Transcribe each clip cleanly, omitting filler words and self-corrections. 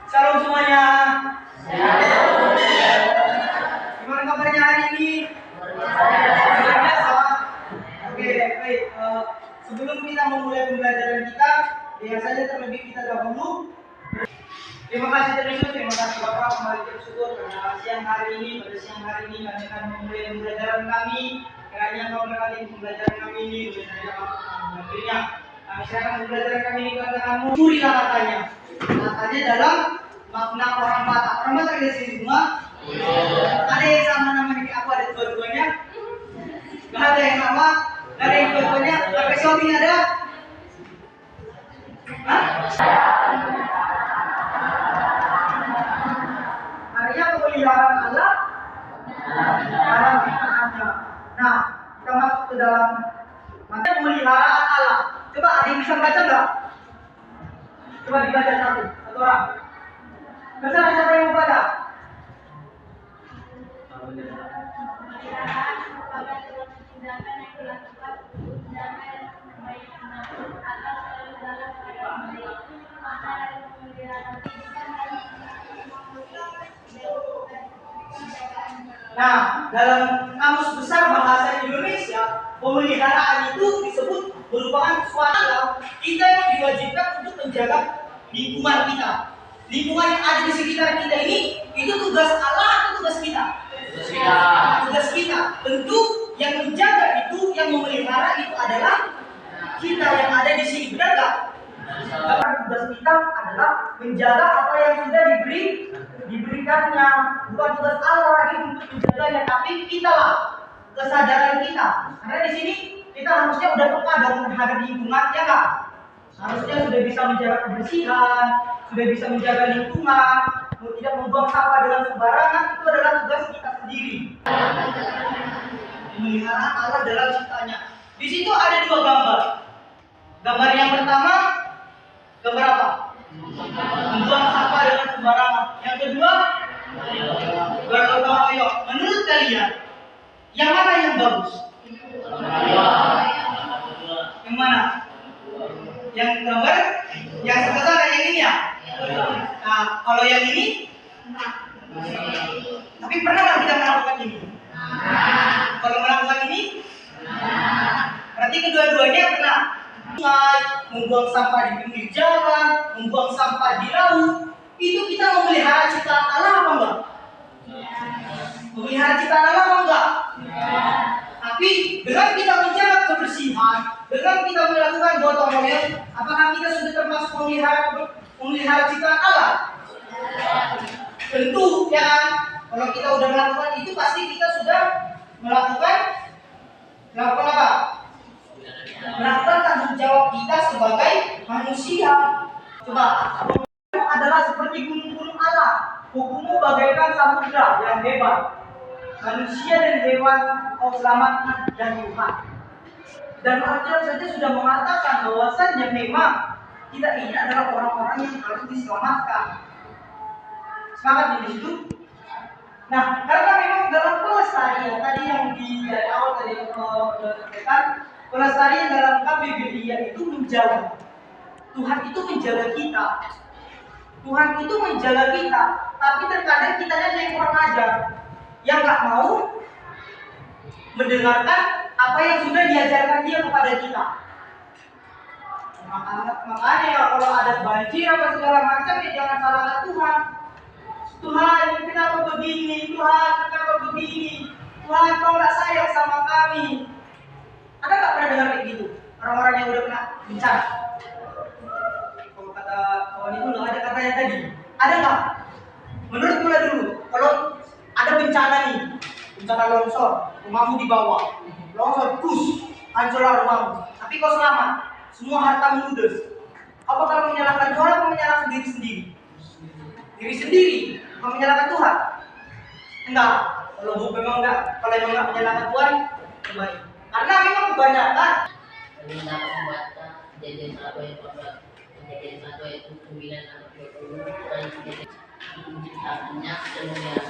Shalom semuanya. Gimana kabarnya hari ini? Luar biasa. Oke, baik. Sebelum kita memulai pembelajaran kita, biasanya terlebih kita dahulu. Terima kasih terima kasih Bapak, kembali bersyukur karena pada siang hari ini kami akan memulai pembelajaran kami. Kiranya kau berkati pembelajaran kami ini, akhirnya kami serahkan pembelajaran kami ini kepada kamu. Curilah katanya dalam makna orang Batak. Orang Batak ada sini semua. Ada yang sama namanya aku, ada dua-duanya. Gak ada yang sama, gak ada yang dua-duanya. Pakai shopping ada? Hah? Artinya pemeliharaan Allah dalam ciptaannya. Nah, kita masuk ke dalam makna pemeliharaan Allah. Coba ada yang bisa baca nggak? Coba dibaca satu orang. Baca, siapa yang mau baca? Nah, dalam kamus besar bahasa Indonesia, pemeliharaan itu disebut merupakan suatu yang kita yang diwajibkan untuk menjaga lingkungan kita. Lingkungan yang ada di sekitar kita ini, itu tugas Allah atau tugas kita? Tugas kita. Tentu yang menjaga itu, yang memelihara itu adalah kita yang ada di sini, benar nggak? Karena tugas kita adalah menjaga apa yang sudah diberikannya. Bukan tugas Allah lagi untuk menjaganya, tapi kita lah, kesadaran kita. Karena di sini kita harusnya udah peka dong terhadap lingkungan, ya nggak? Harusnya sudah bisa menjaga kebersihan, sudah bisa menjaga lingkungan, tidak membuang sampah dengan sembarangan. Itu adalah tugas kita sendiri. Pemeliharaan Allah dalam ciptanya. Di situ ada dua gambar. Gambar yang pertama, gambar apa? Membuang sampah dengan sembarangan. Yang kedua, bergotong royong. Menurut kalian, yang mana yang bagus? Yang mana? Yang gambar? Yang sebelah sana yang ini ya? Nah, kalau yang ini? Tapi pernah nggak kita melakukan ini? Kalau melakukan ini? Berarti kedua-duanya pernah. Membuang sampah di pinggir jalan, membuang sampah di laut, itu kita memelihara ciptaan Allah apa enggak? Memelihara ciptaan Allah apa enggak? Tapi dengan kita menjaga kebersihan, dengan kita melakukan gotong royong, apakah kita sudah termasuk memelihara ciptaan Allah? Tentu ya kan? Kalau kita sudah melakukan itu, pasti kita sudah melakukan apa? Melakukan tanggung jawab kita sebagai manusia. Coba, adalah seperti gunung-gunung Allah. Hukummu bagaikan samudra yang hebat. Manusia dan hewan kau selamatkan dan Tuhan. Dan Alkitab saja sudah mengatakan bahwasannya memang kita ini adalah orang-orang yang harus diselamatkan. Semangat di situ. Nah, karena memang dalam pelestarian tadi yang di awal tadi sampaikan, pelestarian dalam KBBI itu menjaga. Tuhan itu menjaga kita. Tuhan itu menjaga kita, tapi terkadang kita aja yang kurang ajar, yang nggak mau mendengarkan apa yang sudah diajarkan dia kepada kita. Makanya kalau ada banjir apa segala macam, ya jangan salahkan Tuhan. Tuhan, kenapa begini? Tuhan, kenapa begini? Tuhan, kau nggak sayang sama kami. Ada nggak pernah dengar kayak gitu? Orang-orang yang udah pernah bencana. Kalau kata kawan itu nggak ada katanya tadi. Ada nggak? Menurut mulai dulu, kalau ada bencana nih, bencana longsor, rumahmu di bawah, longsor, push, hancurlah rumahmu. Tapi kau selamat, semua hartamu ludes. Apa kalau menyalahkan Tuhan atau menyalahkan diri sendiri? Diri sendiri, bukan menyalahkan Tuhan. Enggak. Kalau memang enggak menyalahkan Tuhan, kembali. Karena memang kebanyakan Kami dapat membaca Kejadian 1 ayat 14, Kejadian 1 ayat 9 sampai 20, dan Kejadian menciptakannya dan memelihara.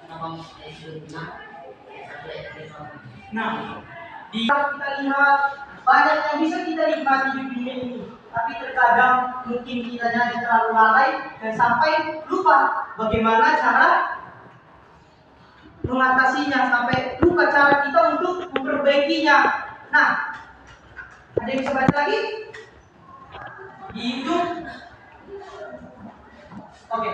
Abang ayat 26 ayat 1 ayat 5. Nah, kita lihat banyak yang bisa kita nikmati di dunia ini, tapi terkadang mungkin kita terlalu lalai dan sampai lupa bagaimana cara mengatasinya, sampai lupa cara kita untuk memperbaikinya. Nah, ada yang bisa baca lagi? Hidup. Oke.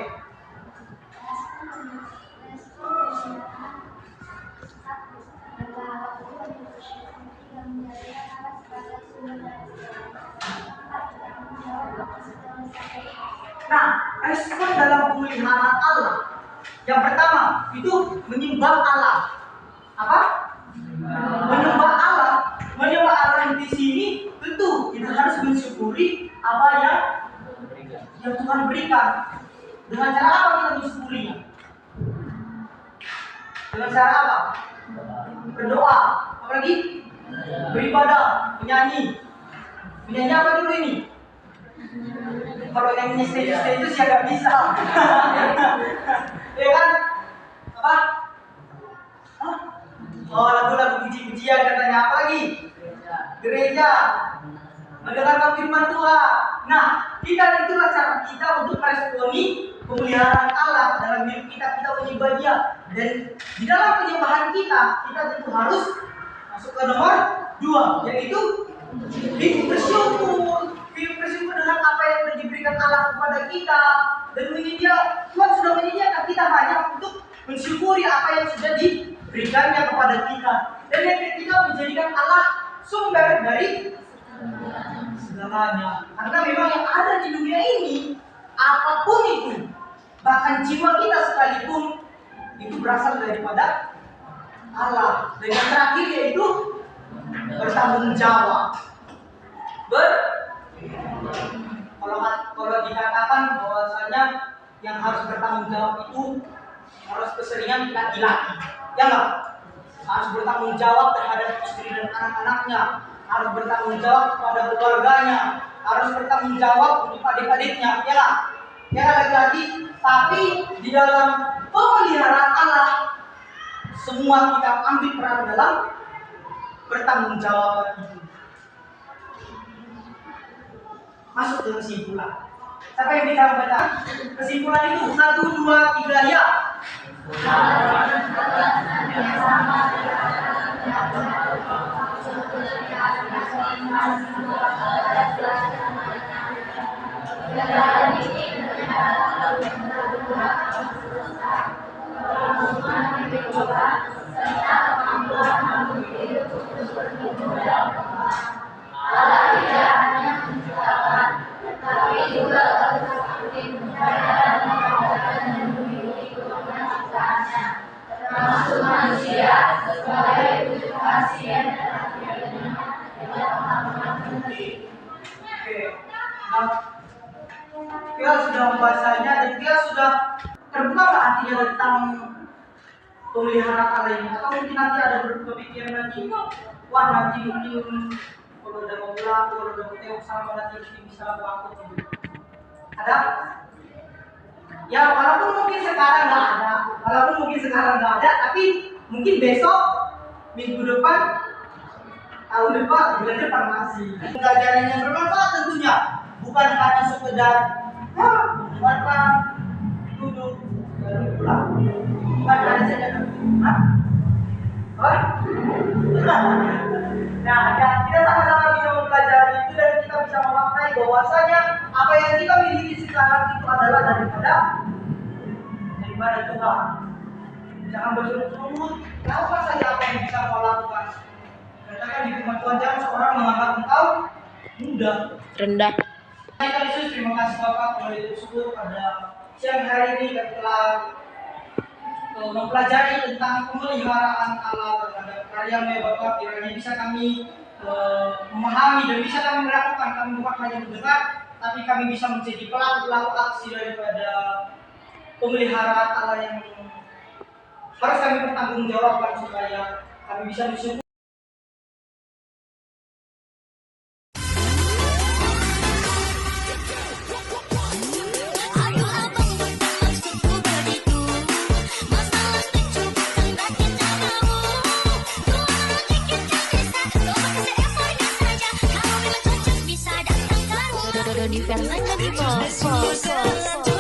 Nah, respon dalam pemeliharaan Allah. Yang pertama itu menyembah Allah. Apa? Menyembah Allah. Menyembah Allah di sini tentu kita harus mensyukuri apa yang Tuhan berikan. Dengan cara apa kita mensyukurinya? Dengan cara apa? Berdoa. Apalagi? Beribadah, menyanyi. Menyanyi apa dulu ini? Kalau yang itu sih agak bisa. Ya kan? Apa? Hah? Oh, lagu-lagu puji-pujian katanya. Apa lagi? Gereja. Mendengarkan firman Tuhan. Nah, itulah cara kita untuk meresponi pemeliharaan Allah dalam hidup kita. Kita menyembah Dia. Dan di dalam penyembahan kita tentu harus masuk ke nomor 2, yaitu hidup bersyukur. Hidup bersyukur dengan apa yang sudah diberikan Allah kepada kita, dan Tuhan sudah menyediakan kita hanya untuk mensyukuri apa yang sudah diberikannya kepada kita. Dan yang ketiga, menjadikan Allah sumber dari segalanya. Karena memang yang ada di dunia ini, apapun itu, bahkan jiwa kita sekalipun, itu berasal daripada Allah. Dan yang terakhir yaitu bertanggung jawab. Kalau dikatakan bahwasanya yang harus bertanggung jawab itu harus keseringan laki-laki, ya enggak? Harus bertanggung jawab terhadap istri dan anak-anaknya, harus bertanggung jawab kepada keluarganya, harus bertanggung jawab untuk adik-adiknya, ya enggak? Ya laki-laki. Tapi di dalam pemeliharaan Allah, semua kita ambil peran dalam bertanggung jawab itu. Masuk ke kesimpulan. Siapa yang bisa membaca kesimpulan itu? 1, 2, 3, ya. Kita sudah membahasanya dan kita sudah terbuka artinya tentang pemeliharaan Allah ini. Atau mungkin nanti ada berpikiran lagi, wah nanti mungkin kalau udah mau pulang, kalau udah mau tengok sama nanti mungkin bisa aku gitu. Ada? Ya walaupun mungkin sekarang nggak ada, tapi mungkin besok, minggu depan, tahun depan, bulan depan masih. Pelajaran yang bermanfaat tentunya, bukan hanya sekedar makan, duduk, lalu pulang. Bukan hanya sekedar Nah, kita sama-sama bisa mempelajari itu dan kita bisa memaknai bahwasanya apa yang kita miliki sekarang itu adalah daripada Tuhan. Jangan bersungut-sungut, lakukan saja apa yang bisa kau lakukan. Katakan di firman Tuhan, jangan seorang menganggap engkau mudah, rendah. Yesus, terima kasih Bapak, kembali bersyukur pada siang hari ini kami telah mempelajari tentang pemeliharaan Allah terhadap karya-Mu Bapak. Kiranya bisa kami memahami dan bisa kami melakukan. Kami bukan hanya mendengar, tapi kami bisa menjadi pelaku-pelaku aksi daripada pemeliharaan Allah yang harus kami bertanggung jawabkan supaya kami bisa bersyukur. Doni Fernanda di Popo.